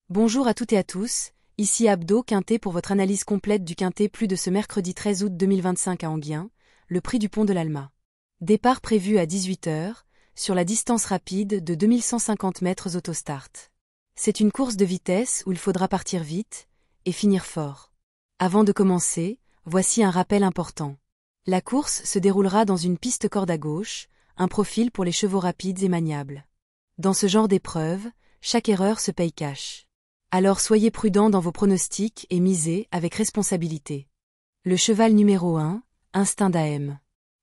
Bonjour à toutes et à tous, ici Abdo Quintet pour votre analyse complète du Quintet Plus de ce mercredi 13 août 2025 à Enghien, le prix du pont de l'Alma. Départ prévu à 18h, sur la distance rapide de 2150 mètres autostart. C'est une course de vitesse où il faudra partir vite et finir fort. Avant de commencer, voici un rappel important. La course se déroulera dans une piste corde à gauche, un profil pour les chevaux rapides et maniables. Dans ce genre d'épreuve, chaque erreur se paye cash. Alors soyez prudents dans vos pronostics et misez avec responsabilité. Le cheval numéro 1, Instinct d'AM.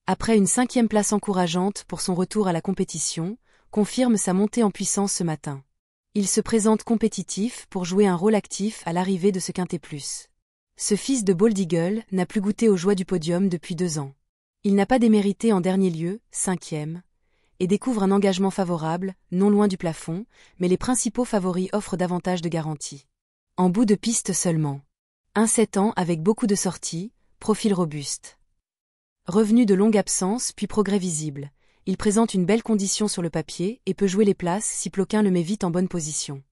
Après une 5e place encourageante pour son retour à la compétition, confirme sa montée en puissance ce matin. Il se présente compétitif pour jouer un rôle actif à l'arrivée de ce Quintet Plus. Ce fils de Bold Eagle n'a plus goûté aux joies du podium depuis 2 ans. Il n'a pas démérité en dernier lieu, 5e, et découvre un engagement favorable, non loin du plafond, mais les principaux favoris offrent davantage de garanties. En bout de piste seulement. Un 7 ans avec beaucoup de sorties, profil robuste. Revenu de longue absence puis progrès visible, il présente une belle condition sur le papier et peut jouer les places si Ploquin le met vite en bonne position.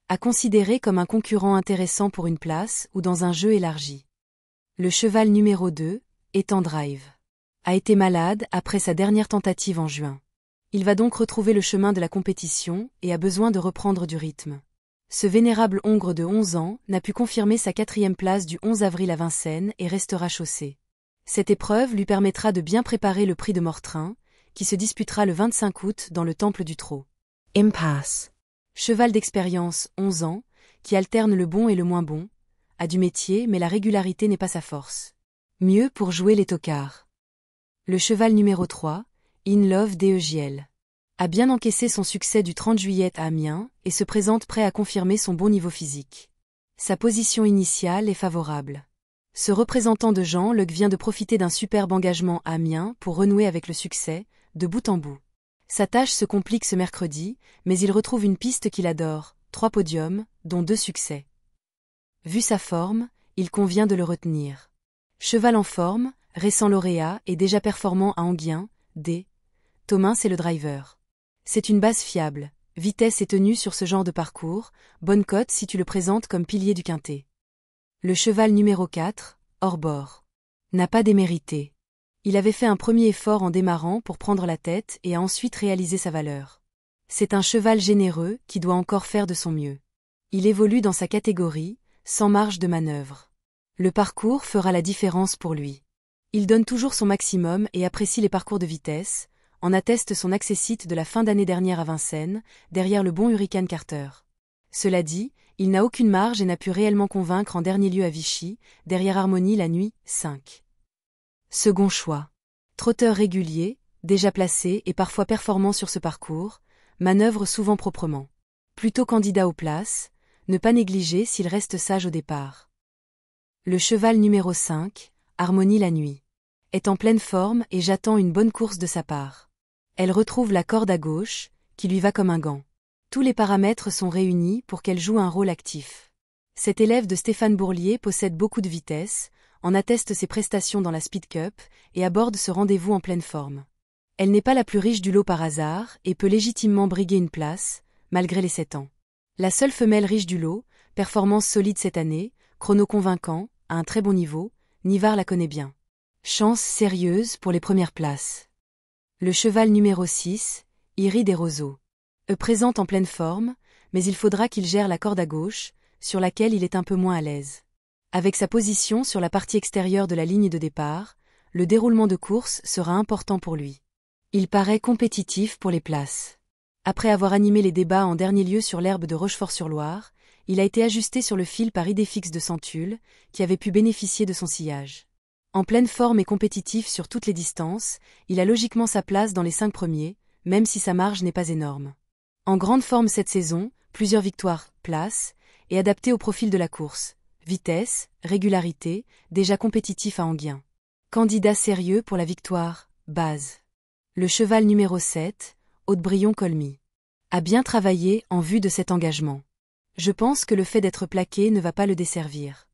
À considérer comme un concurrent intéressant pour une place ou dans un jeu élargi. Le cheval numéro 2, Étant Drive, a été malade après sa dernière tentative en juin. Il va donc retrouver le chemin de la compétition et a besoin de reprendre du rythme. Ce vénérable hongre de 11 ans n'a pu confirmer sa 4e place du 11 avril à Vincennes et restera chaussé. Cette épreuve lui permettra de bien préparer le prix de Mortrin, qui se disputera le 25 août dans le Temple du Trot. Impasse. Cheval d'expérience, 11 ans, qui alterne le bon et le moins bon, a du métier mais la régularité n'est pas sa force. Mieux pour jouer les tocards. Le cheval numéro 3, In Love d'Egiel, a bien encaissé son succès du 30 juillet à Amiens et se présente prêt à confirmer son bon niveau physique. Sa position initiale est favorable. Ce représentant de Jean Luc vient de profiter d'un superbe engagement à Amiens pour renouer avec le succès, de bout en bout. Sa tâche se complique ce mercredi, mais il retrouve une piste qu'il adore, 3 podiums, dont 2 succès. Vu sa forme, il convient de le retenir. Cheval en forme, récent lauréat et déjà performant à Enghien, D. Thomas c'est le driver. C'est une base fiable, vitesse et tenue sur ce genre de parcours, bonne cote si tu le présentes comme pilier du Quintet. Le cheval numéro 4, Hors bord, n'a pas démérité. Il avait fait un premier effort en démarrant pour prendre la tête et a ensuite réalisé sa valeur. C'est un cheval généreux qui doit encore faire de son mieux. Il évolue dans sa catégorie, sans marge de manœuvre. Le parcours fera la différence pour lui. Il donne toujours son maximum et apprécie les parcours de vitesse, en atteste son accessite de la fin d'année dernière à Vincennes, derrière le bon Hurricane Carter. Cela dit, il n'a aucune marge et n'a pu réellement convaincre en dernier lieu à Vichy, derrière Harmonie la nuit, 5. Second choix. Trotteur régulier, déjà placé et parfois performant sur ce parcours, manœuvre souvent proprement. Plutôt candidat aux places, ne pas négliger s'il reste sage au départ. Le cheval numéro 5, Harmonie la nuit, est en pleine forme et j'attends une bonne course de sa part. Elle retrouve la corde à gauche, qui lui va comme un gant. Tous les paramètres sont réunis pour qu'elle joue un rôle actif. Cet élève de Stéphane Bourlier possède beaucoup de vitesse, en atteste ses prestations dans la Speed Cup et aborde ce rendez-vous en pleine forme. Elle n'est pas la plus riche du lot par hasard et peut légitimement briguer une place, malgré les 7 ans. La seule femelle riche du lot, performance solide cette année, chrono convaincant, à un très bon niveau, Nivard la connaît bien. Chance sérieuse pour les premières places. Le cheval numéro 6, Iri des Roseaux, présente en pleine forme, mais il faudra qu'il gère la corde à gauche, sur laquelle il est un peu moins à l'aise. Avec sa position sur la partie extérieure de la ligne de départ, le déroulement de course sera important pour lui. Il paraît compétitif pour les places. Après avoir animé les débats en dernier lieu sur l'herbe de Rochefort-sur-Loire, il a été ajusté sur le fil par Idéfix de Centulle, qui avait pu bénéficier de son sillage. En pleine forme et compétitif sur toutes les distances, il a logiquement sa place dans les 5 premiers, même si sa marge n'est pas énorme. En grande forme cette saison, plusieurs victoires, places, et adapté au profil de la course. Vitesse, régularité, déjà compétitif à Enghien. Candidat sérieux pour la victoire, base. Le cheval numéro 7, Haute-Brion-Colmy. A bien travaillé en vue de cet engagement. Je pense que le fait d'être plaqué ne va pas le desservir.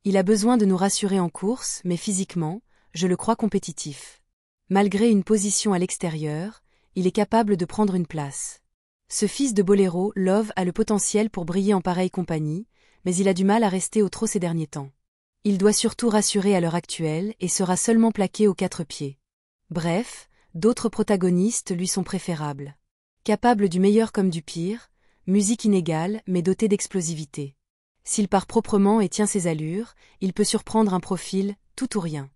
Il a besoin de nous rassurer en course, mais physiquement, je le crois compétitif. Malgré une position à l'extérieur, il est capable de prendre une place. Ce fils de Boléro, Love, a le potentiel pour briller en pareille compagnie, mais il a du mal à rester au trot ces derniers temps. Il doit surtout rassurer à l'heure actuelle et sera seulement plaqué aux 4 pieds. Bref, d'autres protagonistes lui sont préférables. Capable du meilleur comme du pire, musique inégale mais dotée d'explosivité. S'il part proprement et tient ses allures, il peut surprendre un profil, tout ou rien.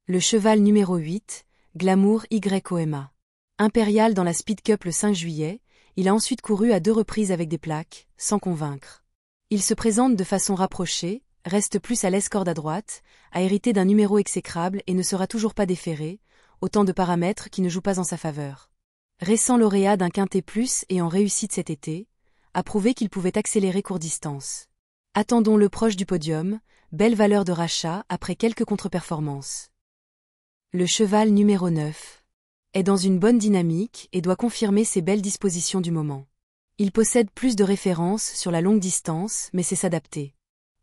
Le cheval numéro 8, Glamour YOMA. Impérial dans la Speed Cup le 5 juillet, il a ensuite couru à 2 reprises avec des plaques, sans convaincre. Il se présente de façon rapprochée, reste plus à l'aise corde à droite, a hérité d'un numéro exécrable et ne sera toujours pas déféré, autant de paramètres qui ne jouent pas en sa faveur. Récent lauréat d'un quintet plus et en réussite cet été, a prouvé qu'il pouvait accélérer court distance. Attendons-le proche du podium, belle valeur de rachat après quelques contre-performances. Le cheval numéro 9 est dans une bonne dynamique et doit confirmer ses belles dispositions du moment. Il possède plus de références sur la longue distance mais sait s'adapter.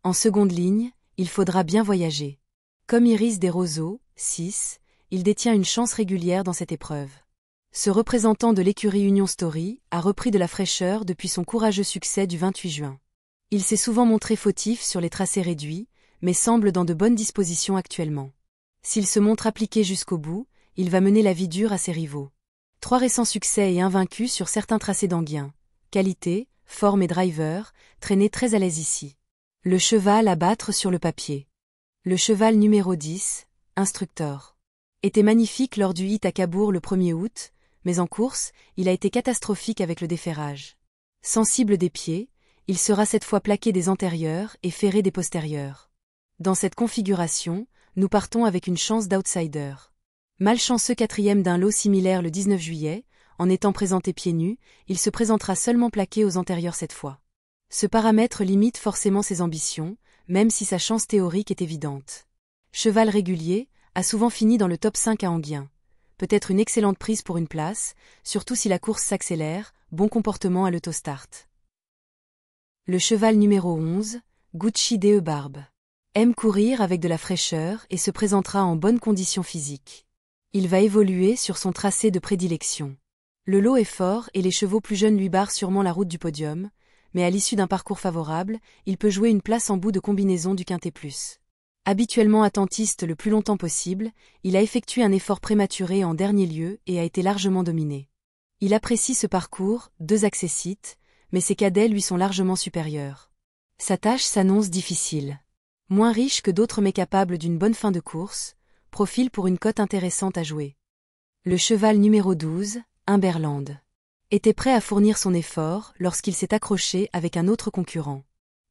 En seconde ligne, il faudra bien voyager. Comme Iris Desroseaux, 6, il détient une chance régulière dans cette épreuve. Ce représentant de l'écurie Union Story a repris de la fraîcheur depuis son courageux succès du 28 juin. Il s'est souvent montré fautif sur les tracés réduits, mais semble dans de bonnes dispositions actuellement. S'il se montre appliqué jusqu'au bout, il va mener la vie dure à ses rivaux. 3 récents succès et invaincu sur certains tracés d'Anguien. Qualité, forme et driver, traîné très à l'aise ici. Le cheval à battre sur le papier. Le cheval numéro 10, Instructor. Était magnifique lors du hit à Cabourg le 1er août, mais en course, il a été catastrophique avec le déferrage. Sensible des pieds, il sera cette fois plaqué des antérieurs et ferré des postérieurs. Dans cette configuration, nous partons avec une chance d'outsider. Malchanceux 4e d'un lot similaire le 19 juillet, en étant présenté pieds nus, il se présentera seulement plaqué aux antérieurs cette fois. Ce paramètre limite forcément ses ambitions, même si sa chance théorique est évidente. Cheval régulier, a souvent fini dans le top 5 à Anguien. Peut-être une excellente prise pour une place, surtout si la course s'accélère, bon comportement à l'autostart. Le cheval numéro 11, Gucci DE Barbe. Aime courir avec de la fraîcheur et se présentera en bonne condition physique. Il va évoluer sur son tracé de prédilection. Le lot est fort et les chevaux plus jeunes lui barrent sûrement la route du podium, mais à l'issue d'un parcours favorable, il peut jouer une place en bout de combinaison du quintet plus. Habituellement attentiste le plus longtemps possible, il a effectué un effort prématuré en dernier lieu et a été largement dominé. Il apprécie ce parcours, 2 accessites, mais ses cadets lui sont largement supérieurs. Sa tâche s'annonce difficile. Moins riche que d'autres mais capable d'une bonne fin de course, profil pour une cote intéressante à jouer. Le cheval numéro 12, Humberland, était prêt à fournir son effort lorsqu'il s'est accroché avec un autre concurrent.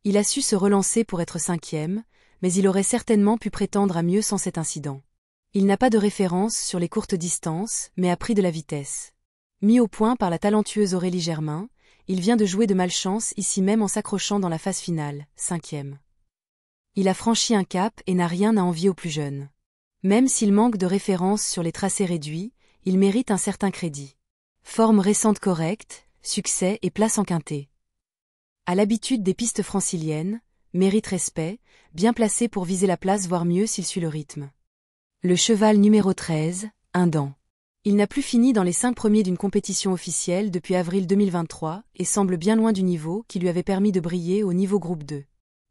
Il a su se relancer pour être 5e, mais il aurait certainement pu prétendre à mieux sans cet incident. Il n'a pas de référence sur les courtes distances, mais a pris de la vitesse. Mis au point par la talentueuse Aurélie Germain, il vient de jouer de malchance ici même en s'accrochant dans la phase finale, 5e. Il a franchi un cap et n'a rien à envier aux plus jeunes. Même s'il manque de références sur les tracés réduits, il mérite un certain crédit. Forme récente correcte, succès et place en quintet. À l'habitude des pistes franciliennes, mérite respect, bien placé pour viser la place voire mieux s'il suit le rythme. Le cheval numéro 13, Indan. Il n'a plus fini dans les 5 premiers d'une compétition officielle depuis avril 2023 et semble bien loin du niveau qui lui avait permis de briller au niveau groupe 2.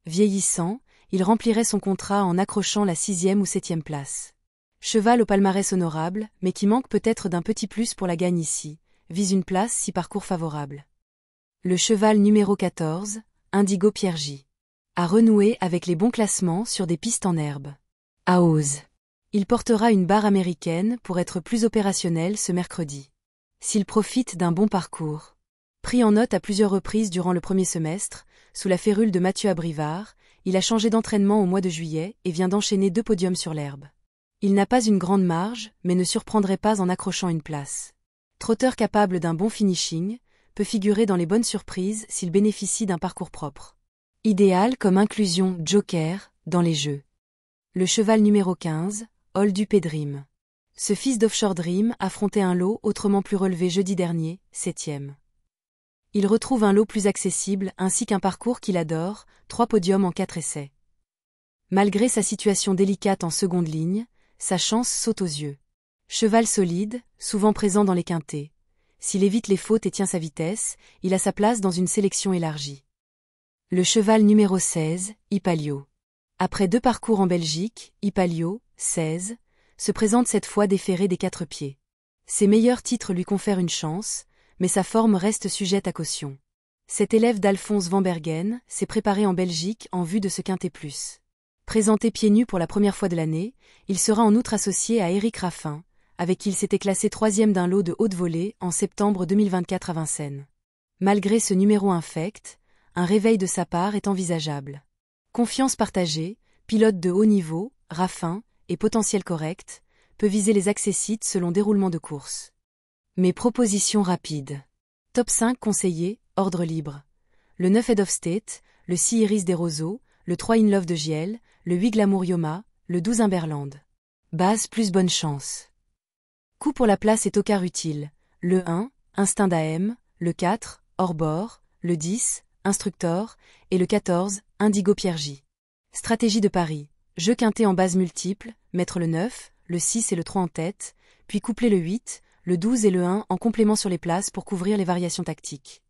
Vieillissant, il remplirait son contrat en accrochant la 6e ou 7e place. Cheval au palmarès honorable, mais qui manque peut-être d'un petit plus pour la gagne ici, vise une place si parcours favorable. Le cheval numéro 14, Indigo Pierre J. a renoué avec les bons classements sur des pistes en herbe. À Ose. Il portera une barre américaine pour être plus opérationnel ce mercredi. S'il profite d'un bon parcours. Pris en note à plusieurs reprises durant le premier semestre, sous la férule de Mathieu Abrivard, il a changé d'entraînement au mois de juillet et vient d'enchaîner 2 podiums sur l'herbe. Il n'a pas une grande marge, mais ne surprendrait pas en accrochant une place. Trotteur capable d'un bon finishing, peut figurer dans les bonnes surprises s'il bénéficie d'un parcours propre. Idéal comme inclusion joker dans les jeux. Le cheval numéro 15, Old du Pédrim. Ce fils d'Offshore Dream affrontait un lot autrement plus relevé jeudi dernier, 7e. Il retrouve un lot plus accessible ainsi qu'un parcours qu'il adore, 3 podiums en 4 essais. Malgré sa situation délicate en seconde ligne, sa chance saute aux yeux. Cheval solide, souvent présent dans les quintés. S'il évite les fautes et tient sa vitesse, il a sa place dans une sélection élargie. Le cheval numéro 16, Hypalio. Après 2 parcours en Belgique, Hypalio, 16, se présente cette fois déféré des 4 pieds. Ses meilleurs titres lui confèrent une chance, mais sa forme reste sujette à caution. Cet élève d'Alphonse Van Bergen s'est préparé en Belgique en vue de ce quintet plus. Présenté pieds nus pour la première fois de l'année, il sera en outre associé à Éric Raffin, avec qui il s'était classé 3e d'un lot de haute volée en septembre 2024 à Vincennes. Malgré ce numéro infect, un réveil de sa part est envisageable. Confiance partagée, pilote de haut niveau, Raffin, et potentiel correct, peut viser les accessites selon déroulement de course. Mes propositions rapides. Top 5 conseillés, ordre libre. Le 9 Head of State, le 6 Iris des Roseaux, le 3 In Love de Giel, le 8 Glamour Yoma, le 12 Imberland. Base plus bonne chance. Coup pour la place et tocard utile. Le 1, Instinct d'AM, le 4, Hors-bord, le 10, Instructor, et le 14, Indigo Pierre J. Stratégie de pari. Jeu quinté en base multiple, mettre le 9, le 6 et le 3 en tête, puis coupler le 8, le 12 et le 1 en complément sur les places pour couvrir les variations tactiques.